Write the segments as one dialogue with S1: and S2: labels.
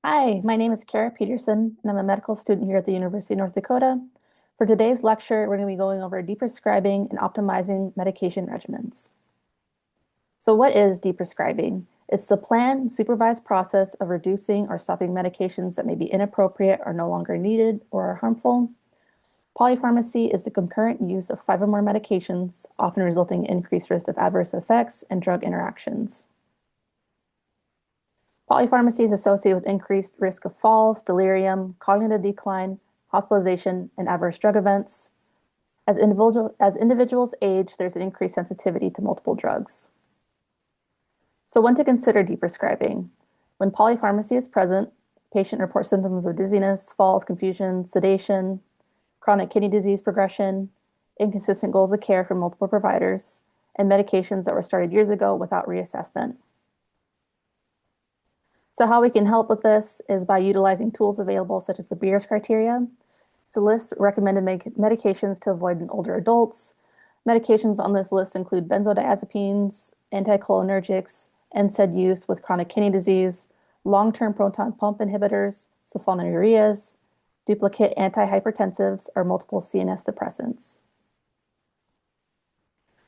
S1: Hi, my name is Karrah Peterson, and I'm a medical student here at the University of North Dakota. For today's lecture, we're going to be going over deprescribing and optimizing medication regimens. So what is deprescribing? It's the planned, supervised process of reducing or stopping medications that may be inappropriate or no longer needed or are harmful. Polypharmacy is the concurrent use of 5 or more medications, often resulting in increased risk of adverse effects and drug interactions. Polypharmacy is associated with increased risk of falls, delirium, cognitive decline, hospitalization, and adverse drug events. As individuals age, there's an increased sensitivity to multiple drugs. So when to consider deprescribing? When polypharmacy is present, patient reports symptoms of dizziness, falls, confusion, sedation, chronic kidney disease progression, inconsistent goals of care from multiple providers, and medications that were started years ago without reassessment. So how we can help with this is by utilizing tools available such as the Beers criteria. It's a list of recommended medications to avoid in older adults. Medications on this list include benzodiazepines, anticholinergics, NSAID use with chronic kidney disease, long-term proton pump inhibitors, sulfonylureas, duplicate antihypertensives, or multiple CNS depressants.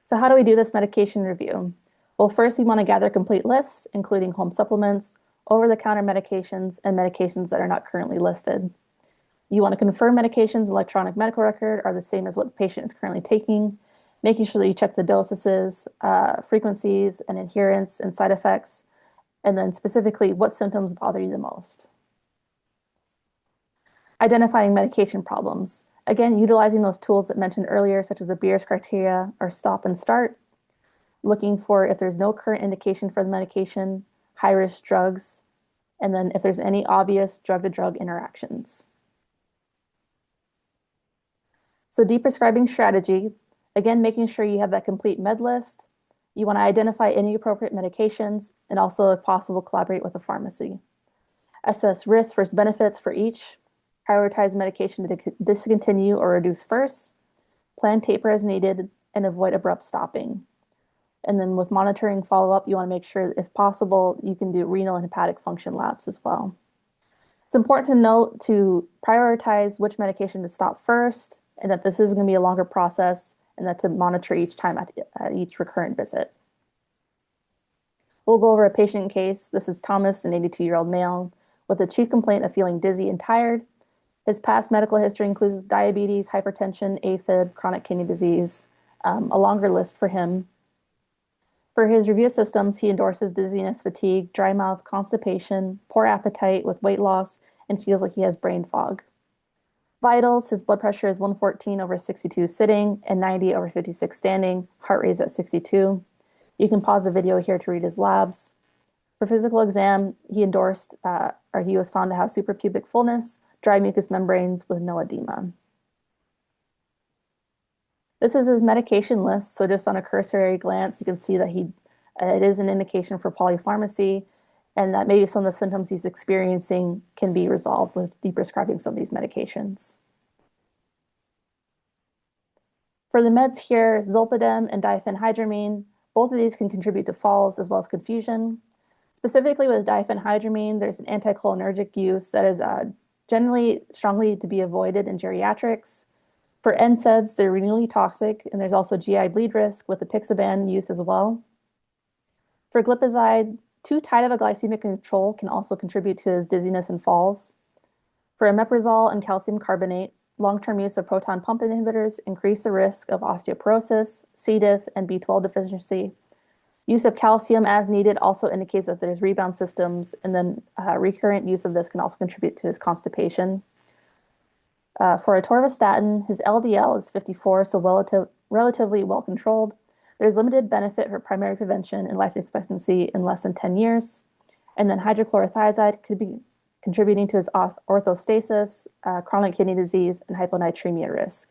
S1: So how do we do this medication review? Well, first we want to gather complete lists, including home supplements, over-the-counter medications, and medications that are not currently listed. You want to confirm medications electronic medical record are the same as what the patient is currently taking, making sure that you check the doses, frequencies, and adherence and side effects, and then specifically what symptoms bother you the most. Identifying medication problems. Again, utilizing those tools that mentioned earlier, such as the Beers criteria or stop and start, looking for if there's no current indication for the medication, high-risk drugs, and then if there's any obvious drug-to-drug interactions. So deprescribing strategy, again, making sure you have that complete med list. You want to identify any appropriate medications and also, if possible, collaborate with a pharmacy. Assess risks versus benefits for each. Prioritize medication to discontinue or reduce first. Plan taper as needed and avoid abrupt stopping. And then with monitoring follow-up, you want to make sure, if possible, you can do renal and hepatic function labs as well. It's important to note to prioritize which medication to stop first, and that this is going to be a longer process, and that to monitor each time at each recurrent visit. We'll go over a patient case. This is Thomas, an 82-year-old male, with a chief complaint of feeling dizzy and tired. His past medical history includes diabetes, hypertension, AFib, chronic kidney disease, a longer list for him. For his review systems, he endorses dizziness, fatigue, dry mouth, constipation, poor appetite with weight loss, and feels like he has brain fog. Vitals, his blood pressure is 114/62 sitting and 90/56 standing, heart rate is at 62. You can pause the video here to read his labs. For physical exam, he was found to have suprapubic fullness, dry mucous membranes with no edema. This is his medication list. So just on a cursory glance, you can see that it is an indication for polypharmacy, and that maybe some of the symptoms he's experiencing can be resolved with deprescribing some of these medications. For the meds here, zolpidem and diphenhydramine, both of these can contribute to falls as well as confusion. Specifically with diphenhydramine, there's an anticholinergic use that is generally strongly to be avoided in geriatrics. For NSAIDs, they're renally toxic, and there's also GI bleed risk with the apixaban use as well. For glipizide, too tight of a glycemic control can also contribute to his dizziness and falls. For omeprazole and calcium carbonate, long-term use of proton pump inhibitors increase the risk of osteoporosis, C. diff, and B12 deficiency. Use of calcium as needed also indicates that there's rebound systems, and then recurrent use of this can also contribute to his constipation. For atorvastatin, his LDL is 54, so relatively well controlled. There's limited benefit for primary prevention and life expectancy in less than 10 years. And then hydrochlorothiazide could be contributing to his orthostasis, chronic kidney disease, and hyponatremia risk.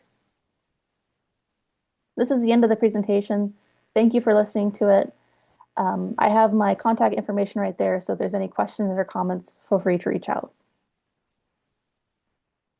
S1: This is the end of the presentation. Thank you for listening to it. I have my contact information right there, so if there's any questions or comments, feel free to reach out.